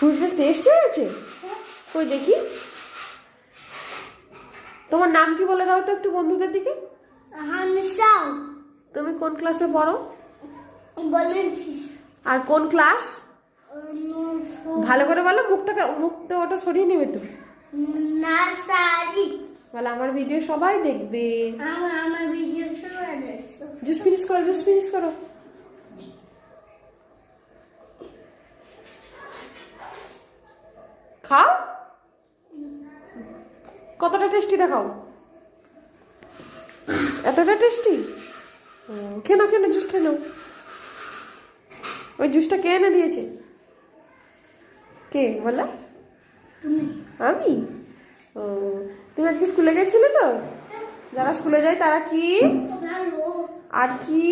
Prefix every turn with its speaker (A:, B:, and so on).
A: ফ্রুটটা test হয়েছে? কই দেখি। তোমার নাম কি বলে দাও তো একটু বন্ধুদের দিকে। তুমি কোন ক্লাসে পড়ো? আর কোন ক্লাস? ভালো করে বলো, মুখটা ওটা সরিয়ে নেবে তো। বলে আমার ভিডিও সবাই দেখবে। জুস ফিনিশ করো, জুস ফিনিশ করো। খাও। কতটা টেস্টি দেখাও। এতটা টেস্টি? কেন কেন জুস খেয়ে নাও। ওই জুসটা কে এনে দিয়েছে? কে বলো? আমি? ও, তুমি আজকে স্কুলে গেছিলে তো? যারা স্কুলে যায় তারা কি আর কি